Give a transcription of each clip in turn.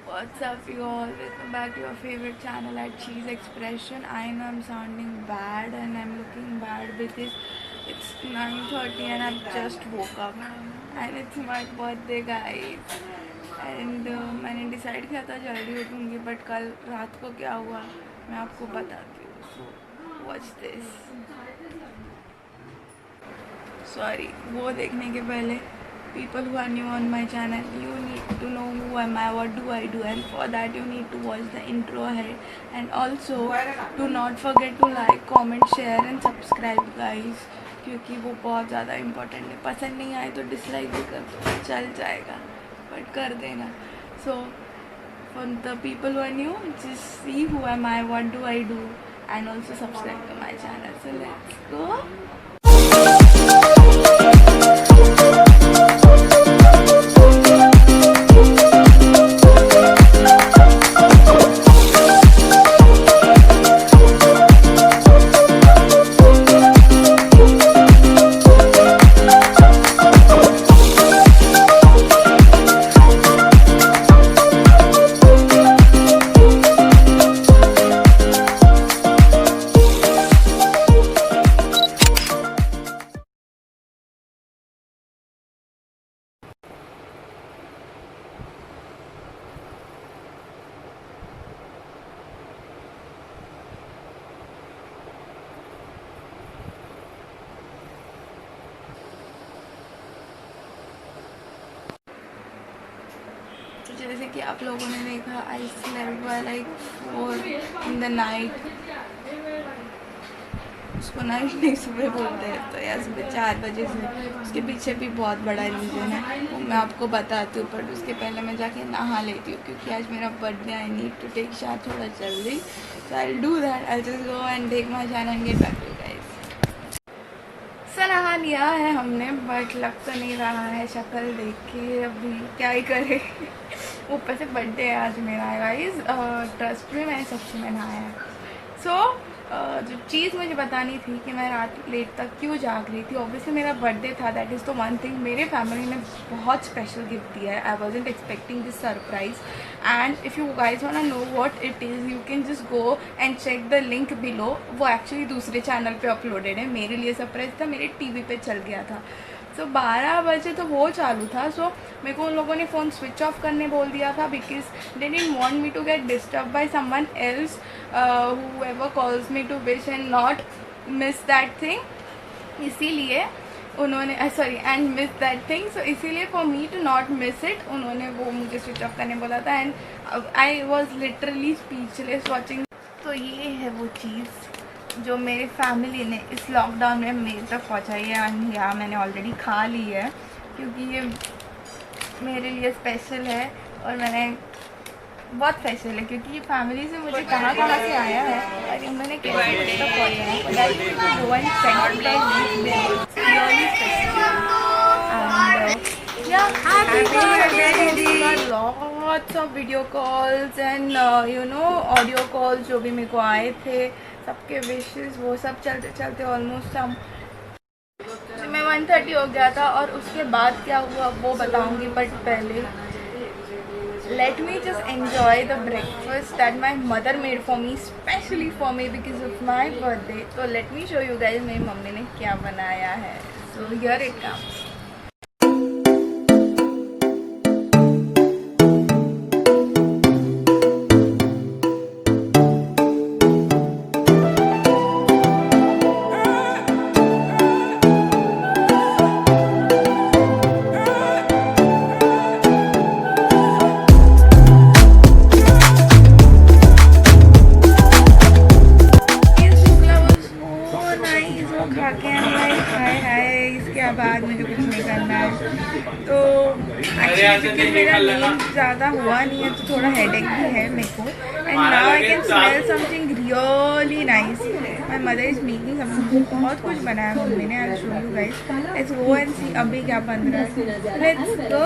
What's up, you all? Welcome back to your favorite channel at Cheese Expression. I know I'm sounding bad and I'm looking bad because it's 9:30 and I've just woke up and it's my birthday, guys. And मैंने decide किया था जल्दी उठूँगी, but कल रात को क्या हुआ मैं आपको बताती हूँ. So watch this. Sorry, वो देखने के पहले people who are new on my channel, you need to know who am I, what do I do, and for that you need to watch the intro ahead, and also do not forget to like, comment, share and subscribe, guys, क्योंकि वो बहुत ज़्यादा important है. पसंद नहीं आए तो dislike भी कर दो, चल जाएगा, बट कर देना. So for the people who are new, just see who am I, what do I do, and also subscribe to my channel. So let's go. जैसे कि आप लोगों ने देखा, I slept by like 4 in the night. उसको night नहीं सुबह बोलते हैं, तो या सुबह 4 बजे से. उसके पीछे भी बहुत बड़ा रीज़न है, वो मैं आपको बताती हूँ, बट उसके पहले मैं जाके नहा लेती हूँ क्योंकि आज मेरा birthday. I need to take shower थोड़ा जल्दी. So I will do that. I just go and take my shower and get back to guys. Sir नहा लिया है हमने, बट लग तो नहीं रहा है शक्ल देख के. अभी क्या ही करे. ऊपर से बर्थडे है आज मेरा, गाइस. ट्रस्ट में मैंने सच्ची में नहाया है. सो जो चीज़ मुझे बतानी थी कि मैं रात लेट तक क्यों जाग रही थी. ऑब्वियसली मेरा बर्थडे था, that is the one thing. मेरे फैमिली ने बहुत स्पेशल गिफ्ट दिया है. I wasn't expecting this surprise, and if you guys want to know what it is, you can just go and check the link below. वो actually दूसरे channel पे uploaded है. मेरे लिए सरप्राइज था, मेरे टीवी पे चल गया था. सो 12 बजे तो वो चालू था. सो मेरे को उन लोगों ने फ़ोन स्विच ऑफ करने बोल दिया था because they didn't want me to get disturb by someone else whoever calls me to wish and not miss that thing. इसीलिए उन्होंने sorry and miss that thing. So इसीलिए for me to not miss it उन्होंने वो मुझे switch off करने बोला था. And I was literally speechless watching. तो ये है वो चीज़ जो मेरी फैमिली ने इस लॉकडाउन में मेरे तक पहुँचाई है. एंड या मैंने ऑलरेडी खा ली है क्योंकि ये मेरे लिए स्पेशल है, और मैंने बहुत स्पेशल है क्योंकि फैमिली से मुझे कहाँ कहाँ से आया है और उन्होंने कैसे तक पहुँचा है. Lots of video calls and you know audio calls जो भी मेरे को आए थे, सबके विशेस वो सब चलते चलते ऑलमोस्ट हम मैं 1:30 हो गया था. और उसके बाद क्या हुआ वो बताऊंगी, बट पहले let me just enjoy the breakfast that my mother made for me, specially for me because of my birthday. So let me show you guys मेरी मम्मी ने क्या बनाया है. So here it comes. बाद मुझे कुछ नहीं करना है. तो एक्चुअली मेरा नींद ज़्यादा हुआ नहीं है तो थोड़ा हेडेक भी है मेरे को. And now I can smell something really nice. My mother is making something. बहुत कुछ बनाया मम्मी ने. I will show you guys. Let's go and see अभी क्या बन रहा है. Let's go.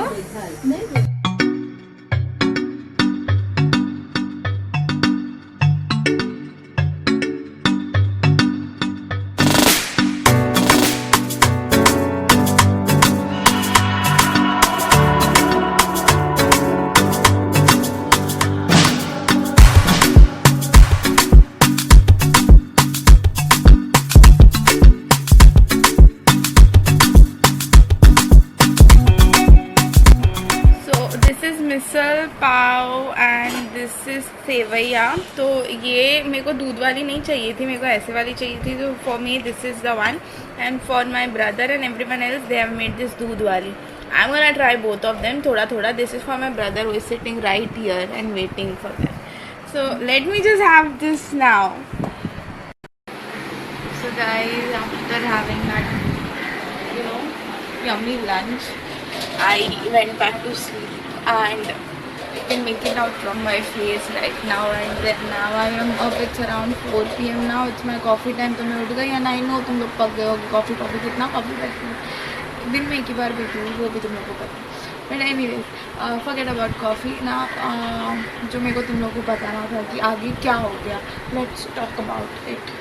Misal pav and this is sevaiya. तो ये मेरे को दूध वाली नहीं चाहिए थी, मेरे को ऐसे वाली चाहिए थी, तो for me this is the one and for my brother and everyone else they have made this दूध वाली। I am gonna try both of them थोड़ा थोड़ा। This is for my brother who is sitting right here and waiting for that. So let me just have this now. So guys, after having that, you know, yummy lunch, I went back to sleep and you can make it out from my face right now. And then now I am up. It's around 4 PM now. It's my coffee time. तो मैं उठ गई and I know तुम लोग पक गए हो coffee कितना कॉफ़ी पीती हूँ दिन में एक ही बार पीती हूँ, वो भी तुम लोग को पता है। But anyways forget about coffee ना। जो मेरे को तुम लोग को बताना था कि आगे क्या हो गया, लेट्स टॉक अबाउट इट।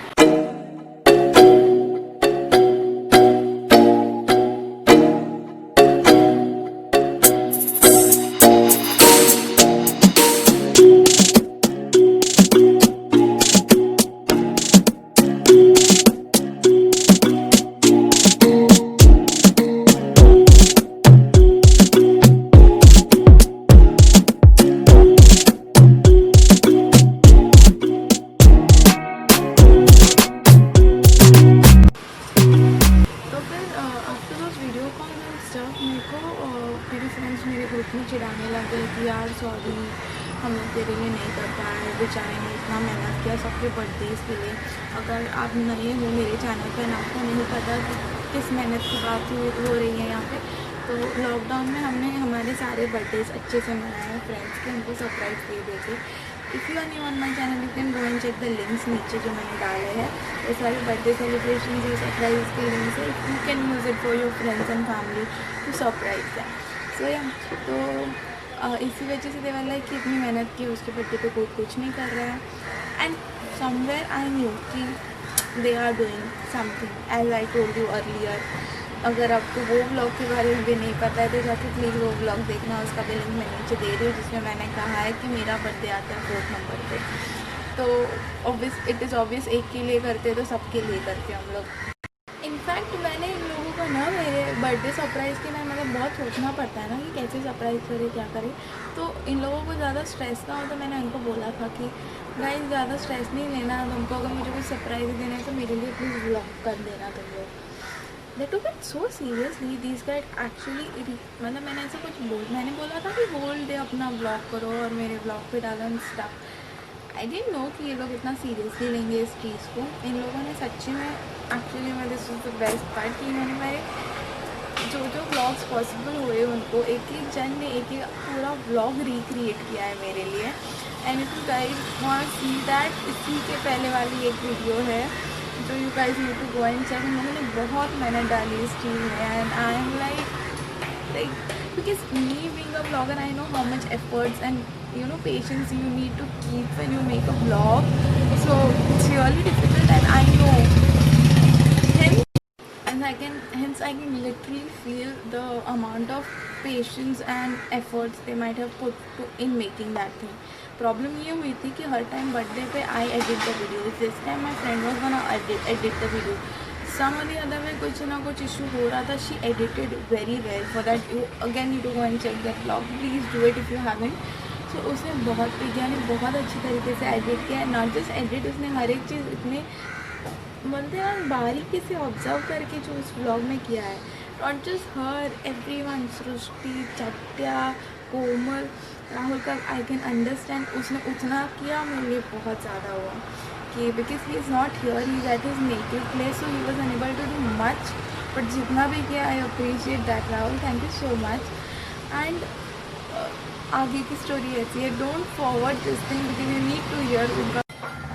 चिढ़ाने लग गए कि यार सॉरी हम लोग तेरे लिए नहीं कर पाए, बेचारे ने इतना मेहनत किया सबके बर्थडेज़ के लिए। अगर आप नए हो मेरे चैनल पर, आपको नहीं पता कि किस मेहनत की बात हो रही है यहाँ पे, तो लॉकडाउन में हमने हमारे सारे बर्थडेज़ अच्छे से मनाए हैं फ्रेंड्स के, उनको सरप्राइज़ दे देते। If you are new on my channel you can go and check the links नीचे जो मैंने डाले हैं, वो सारे बर्थडे सेलिब्रेशन ये सरप्राइज के लिंक्स है। You can use it for your friends and family to surprise them. So या तो इसी वजह से देवर लाइक कि इतनी मेहनत की उसके बर्थडे पे कोई कुछ नहीं कर रहा है। एंड समवेयर आई न्यू कि they are doing something as I told you earlier. अगर आपको वो व्लॉग के बारे में भी नहीं पता है तो जाके प्लीज़ वो व्लॉग देखना, उसका भी लिंक मैं नीचे दे रही हूँ, जिसमें मैंने कहा है कि मेरा बर्थडे आता है 4th नंबर पे। तो ऑब्वियस इट इज़ ऑब्वियस एक के लिए करते तो सबके लिए करते हम लोग। इनफैक्ट मैंने इन लोगों को ना मेरे बर्थडे सरप्राइज़ के लिए मतलब बहुत सोचना पड़ता है ना कि कैसे सरप्राइज़ करें क्या करें। तो इन लोगों को ज़्यादा स्ट्रेस ना हो, तो मैंने उनको बोला था कि गाइस ज़्यादा स्ट्रेस नहीं लेना तुमको, अगर मुझे कुछ सरप्राइज़ देना है तो मेरे लिए प्लीज़ व्लॉग कर देना तुम लोग। They took it so seriously this guide actually. मतलब मैंने ऐसा कुछ मैंने बोला था कि होल डे अपना व्लॉग करो और मेरे व्लॉग पे डालो स्टफ। आई डिडंट नो कि ये लोग इतना सीरियसली लेंगे इस चीज़ को। इन लोगों ने सच्ची में एक्चुअली मैं this is the best part कि इन्होंने मेरे जो व्लॉग्स पॉसिबल हुए उनको एक जन ने एक पूरा व्लॉग रिक्रिएट किया है मेरे लिए। And if you guys want see that, इसी के पहले वाली एक वीडियो है जो you guys need to go and check. मैंने बहुत मेहनत डाली इस चीज़ में and I am like because me being a vlogger I know how much efforts and you know patience you need to keep when you make a vlog, so it's really difficult and I know hence I can literally feel the amount of patience and efforts they might have put in making that thing. Problem ये हुई थी कि हर time birthday पे I edit the video, this time my friend was gonna edit the video. Some or the other में कुछ ना कुछ इशू हो रहा था। She edited very well, for that you again need to go and check that vlog, please do it if you haven't. So उसने बहुत बहुत अच्छी तरीके से एडिट किया, नॉट जस्ट एडिट, उसने हर एक चीज़ इतने बोलते हैं बारीकी से ऑब्जर्व करके जो उस व्लॉग में किया है। नॉट जस्ट हर, एवरीवन, सृष्टि, चट्या, कोमल, राहुल का आई कैन अंडरस्टैंड। उसने उतना किया मेरे लिए बहुत ज़्यादा हुआ कि because he is not here, he is at his native place, so he was unable to do much, but जितना भी किया I appreciate that Rahul, thank you so much. And आगे की स्टोरी ऐसी है, don't forward this thing because you need to hear उनका।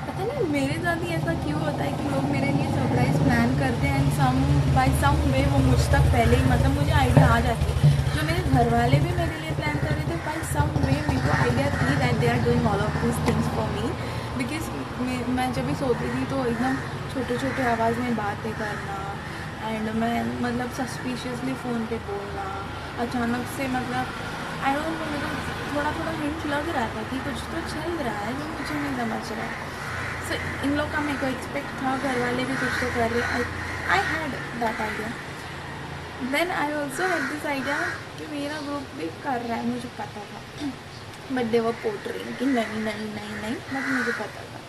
पता नहीं मेरे साथ ही ऐसा क्यों होता है कि लोग मेरे लिए सरप्राइज़ प्लान करते हैं एंड सम बाय सम वे वो मुझ तक पहले ही मतलब मुझे आइडिया आ जाती है। जो मेरे घर वाले भी मेरे लिए प्लान कर रहे थे बाय सम वे मेरे को आइडिया थी that they are doing all of this things for me, because मैं जब भी सोती थी तो एकदम छोटे छोटे आवाज़ में बातें करना एंड मैं मतलब सस्पिशियसली फ़ोन पे बोलना, अचानक से मतलब आई डोंट नो, मेरे को थोड़ा थोड़ा हिंट लग रहा था कि कुछ तो चल रहा है जो मुझे नहीं समझ रहा है। सो इन लोग का मेरे को एक्सपेक्ट था, घर वाले भी कुछ तो कर रहे, I had that idea. Then I also had this idea कि मेरा ग्रुप भी कर रहा है, मुझे पता था, बट दे वर पोर्ट्रेइंग कि नहीं नहीं नहीं नहीं, बट मुझे पता था।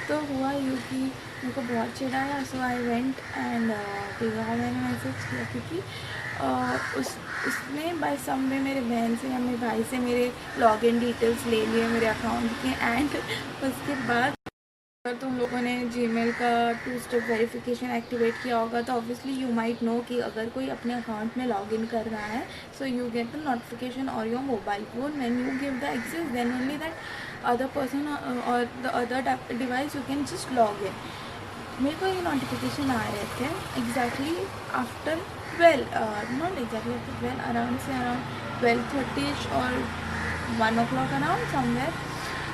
तो हुआ यूँ कि मेरे को बहुत चिढ़ाया, सो आई वेंट एंड पिज़्ज़ा मैंने मैसेज किया, क्योंकि उसने बाय सम वे मेरे बहन से या मेरे भाई से मेरे लॉगिन डिटेल्स ले लिए मेरे अकाउंट के। एंड उसके बाद अगर तुम लोगों ने जीमेल का 2 स्टेप वेरिफिकेशन एक्टिवेट किया होगा तो ऑब्वियसली यू माइट नो कि अगर कोई अपने अकाउंट में लॉगिन कर रहा है, so you get the notification or your mobile phone when you give the access, then only that other person or the other device you can just log in. मेरे को ये नोटिफिकेशन आ रहे थे exactly after 12, not exactly after 12, around से around 12:30 और 1 o'clock around somewhere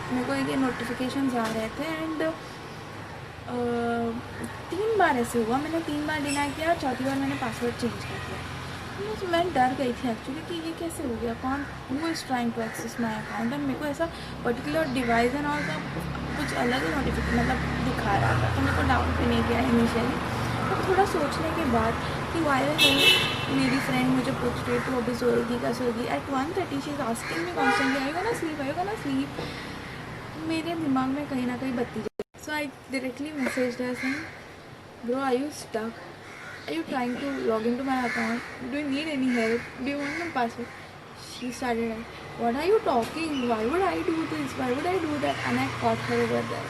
मेरे को ये नोटिफिकेशन आ रहे थे। एंड 3 बार ऐसे हुआ, मैंने 3 बार डिनाई किया, चौथी बार मैंने पासवर्ड चेंज कर दिया। तो मैं डर गई थी एक्चुअली कि ये कैसे हो गया, कौन who is trying to access my account. And मेरे को ऐसा पर्टिकुलर डिवाइस एंड और का कुछ अलग ही नोटिफिकेशन मतलब दिखा रहा था, तो मेरे को डाउट भी नहीं किया इनिशियली। तो थोड़ा सोचने के बाद कि वायरल है, मेरी फ्रेंड मुझे पूछ रही तो अभी सोएगी क्या सोएगी, at 1:30 she is asking me constantly I gonna sleep, I gonna sleep. मेरे दिमाग में कहीं ना कहीं बत्ती जली। So I directly message her saying, bro are you stuck, are you trying to log in to my account, do you need any help, do you want my password. She started like, what are you talking, why would I do this, why would I do that, and I caught her over that.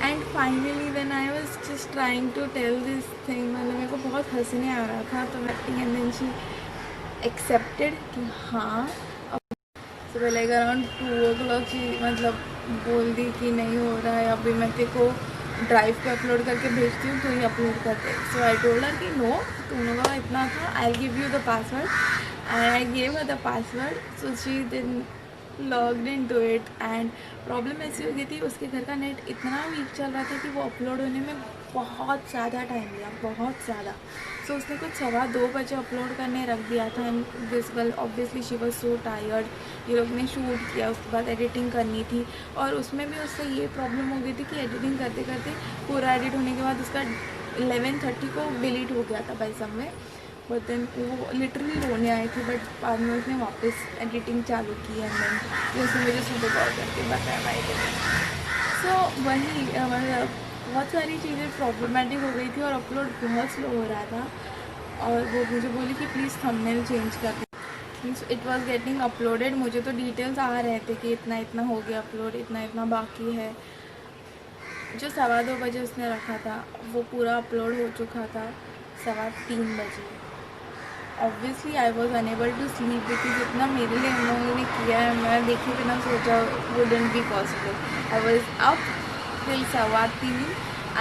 And finally when I was just trying to tell this thing, मतलब मेरे को बहुत हंसने आ रहा था, तो and then she accepted कि हाँ। सुबह लाइक अराउंड 2 o'clock ची मतलब बोल दी कि नहीं हो रहा है, अभी मैं तेरे को ड्राइव पे अपलोड करके भेजती हूँ, तो ही अपलोड करते। सो आई टोल्ड हर कि नो, तुम लोगों का इतना था, I give you the password, and I gave her the password. So she then logged into it. And problem ऐसी हो गई थी, उसके घर का नेट इतना वीक चल रहा था कि वो अपलोड होने में बहुत ज़्यादा टाइम लिया, बहुत ज़्यादा। सो उसने कुछ 2:15 बजे अपलोड करने रख दिया था। And this girl obviously she was so tired, ये लोग ने शूट किया, उसके बाद एडिटिंग करनी थी, और उसमें भी उससे ये प्रॉब्लम हो गई थी कि एडिटिंग करते करते पूरा एडिट होने के बाद उसका 11:30 को डिलीट हो गया था by some way. But then वो लिटरली रोने आई थी, बट बाद में उसने वापस एडिटिंग चालू की। एंड देन उसने मुझे सुबह कॉल करके बताया भाई। सो वही मतलब बहुत सारी चीज़ें प्रॉब्लमेटिक हो गई थी और अपलोड बहुत स्लो हो रहा था। और वो मुझे बोली कि प्लीज़ थंबनेल चेंज कर दे, means it was getting uploaded. मुझे तो डिटेल्स आ रहे थे कि इतना इतना हो गया अपलोड, इतना इतना बाकी है। जो 2:15 बजे उसने रखा था वो पूरा अपलोड हो चुका था 3:15 बजे। Obviously I was unable to sleep, because इतना मेरे लिए उन लोगों ने किया है, मैं देखे बिना सोचा wouldn't be possible. I was up till 3:15.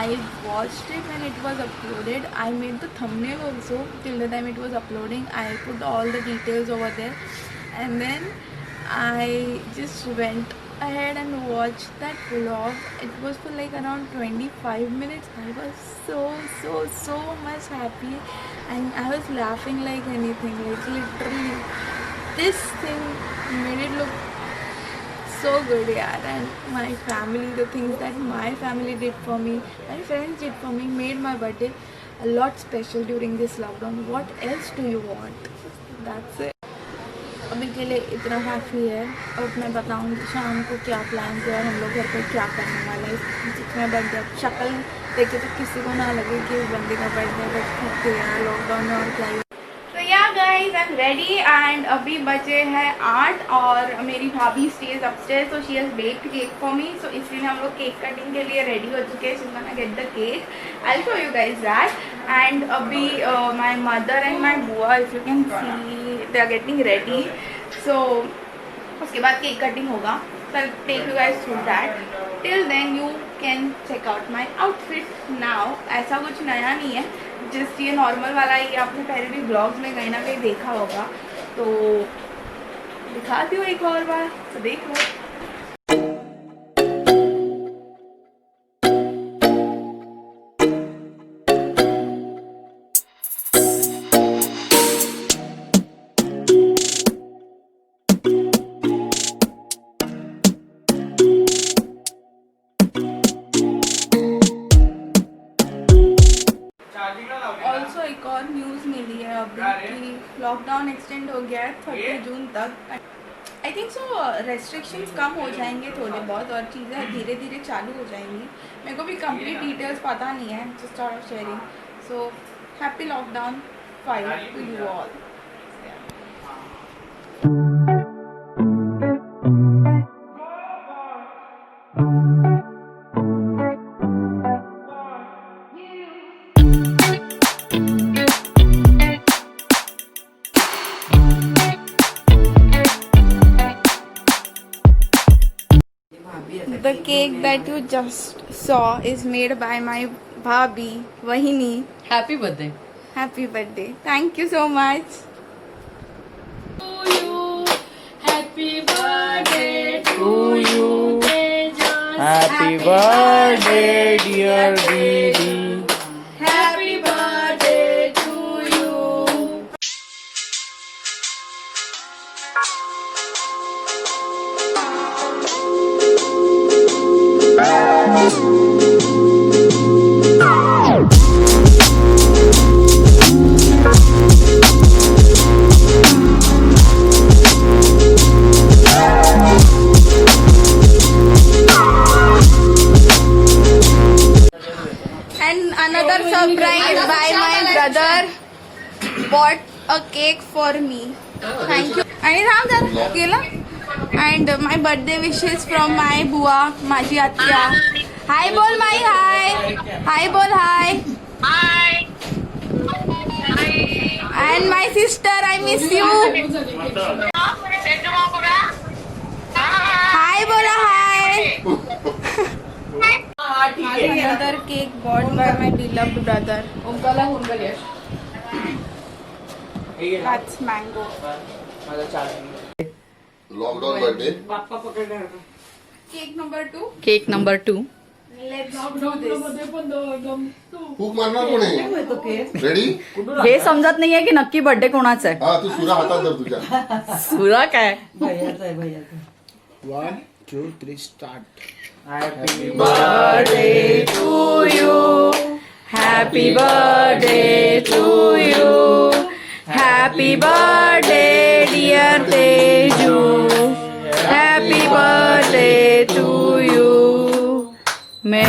I watched it when it was uploaded. I made the thumbnail also till the time it was uploading. I put all the details over there, and then I just went ahead and watched that vlog. It was for like around 25 minutes. I was so much happy, and I was laughing like anything. Like literally, this thing made it look so good, yeah. And my family, the things that my family did for me, my friends did for me, made my birthday a lot special during this lockdown. What else do you want? That's it. अभी के लिए इतना काफ़ी है। अब मैं बताऊँगी शाम को क्या प्लान है और हम लोग घर पर क्या करने वाले हैं। जितना बर्थडे शक्ल देखे तो किसी को ना लगे कि इस बंदे का बर्थडे, बट करते हैं लॉकडाउन में और क्या ही। तो या guys I am ready and अभी बजे हैं 8 और मेरी भाभी stage upstairs, so she has baked cake for me. सो इसलिए हम लोग केक कटिंग के लिए रेडी हो चुके हैं। She is gonna get the cake, I will show you guys that. And अभी my mother and my bua, if you can see, they are getting ready. So उसके बाद केक कटिंग होगा, so I'll take you guys through that. Till then you can check out my outfit now. ऐसा कुछ नया नहीं है, just ये normal वाला ही आपने पहले भी ब्लॉग्स में कहीं ना कहीं देखा होगा, तो दिखाती हूँ एक और बार, तो देख लो। ऑल्सो एक और न्यूज़ अभी कि लॉकडाउन एक्सटेंड हो गया है 30 जून तक। आई थिंक सो रेस्ट्रिक्शंस कम हो जाएंगे थोड़े बहुत और चीज़ें धीरे धीरे चालू हो जाएंगी। मेरे को भी कंप्लीट डिटेल्स पता नहीं है, just sort of sharing. So happy lockdown 5 to you all. The cake that you just saw is made by my bhabhi Vahini. Happy birthday. Happy birthday. Thank you so much. To you. Happy birthday to you. Happy birthday, dear Didi. Happy birthday to you. And another surprise by my brother bought a cake for me. Thank you. आणि राम जरा केलं. And my birthday wishes from my बुआ माझी आत्या. Hi बोल माई hi. Hi बोल hi. And my sister, I miss you. Hi बोला hi. Another cake bought by my beloved brother. ओंकाला हुंगल Yash. That's mango. Lockdown birthday Cake number 2. Cake number 2. Let's do this. खूप मारणार कोण आहे रेडी हे समजत नाहीये की नक्की बर्थडे कोणाचा आहे. हा तू सुरा हातात धर तुझ्या सुरा काय. 1, 2, 3 start. Happy birthday to you. Happy birthday to you. Happy birthday dear Teju. Happy birthday to you. मैं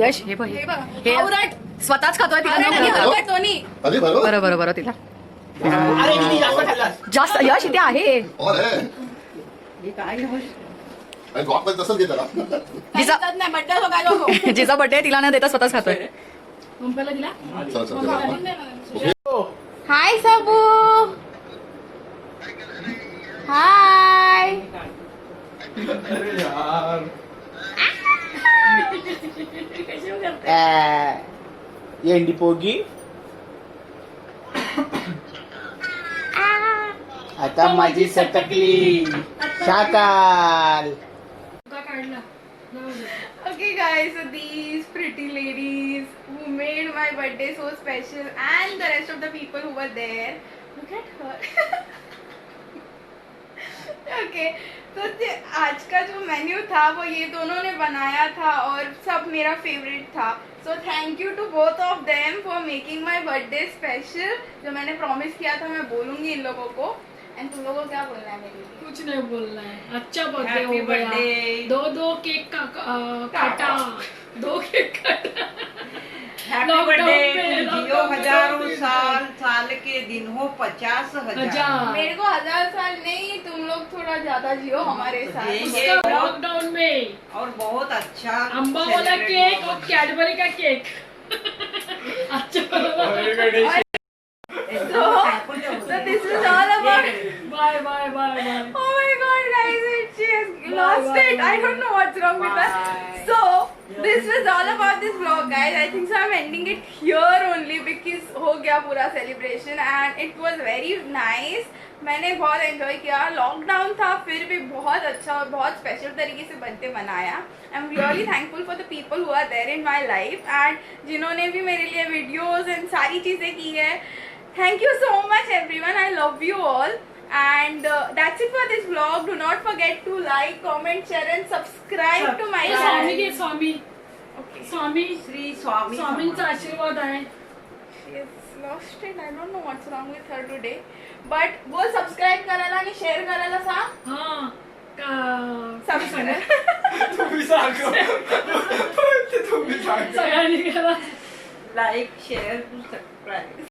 यश हे बघ हे बघ. हे आवरट. स्वतःच खातोय तिला आवरट नाही आणि बोलत. आवरट दोन्ही. अरे बरोबर बरं बरं बरं तिला अरे दीदी जास्त खाल्लास. जास्त यश इथे आहे. और है आणि ड्रॉप मध्ये तसंच घेतला जिचा काही नाही बड्डे हो काय नको. जिचा बर्थडे तिला न देता स्वतःच खातोय. चल चल चल हाय सबू. हाय. येंडी पोगी आता माझी सटकली Shakaal. Okay guys, so these pretty ladies who made my birthday so special and the rest of the people who were there, look at her. Okay, तो आज का जो मेन्यू था वो ये दोनों ने बनाया था और सब मेरा फेवरेट था. So thank you to both of them for making my birthday special. जो मैंने प्रॉमिस किया था मैं बोलूँगी इन लोगों को. एंड तुम लोगों को क्या बोलना है मेरे लिए? कुछ नहीं बोलना है. अच्छा बर्थडे हो गया. दो केक का काटा. 2 केक काटा. हैप्पी बर्थडे जियो हजारों साल साल के दिन हो 50,000। हजार मेरे को 1000 साल नहीं, तुम लोग थोड़ा ज्यादा जियो हमारे साथ। ये उसका बहुत- लॉकडाउन में और बहुत अच्छा अम्बा वाला celebrate केक हुआ और कैडबरी का केक अच्छा So this is all about. Bye bye bye bye Oh my god, guys, she has lost it. I don't know what's wrong with her. Bye. So, this was all about this vlog, guys. I think so I'm ending it here only because हो गया पूरा celebration and it was very nice. मैंने बहुत enjoy किया, lockdown था फिर भी बहुत अच्छा और बहुत स्पेशल तरीके से बर्थडे मनाया। I am really thankful for the people who are there in my life and जिन्होंने भी मेरे लिए वीडियोज़ एंड सारी चीज़ें की है। Thank you so much everyone. I love you all. And that's it for this vlog. Do not forget to like, comment, share and subscribe to my स्वामी के channel. स्वामी Okay. स्वामी श्री स्वामी स्वामींचा आशीर्वाद आहे She has lost it. I don't know what's wrong with her today. But बोल subscribe करायला आणि share करायला सांग. हा Subscribe. सगळ्यांनी करा लाइक शेयर सबस्क्राइब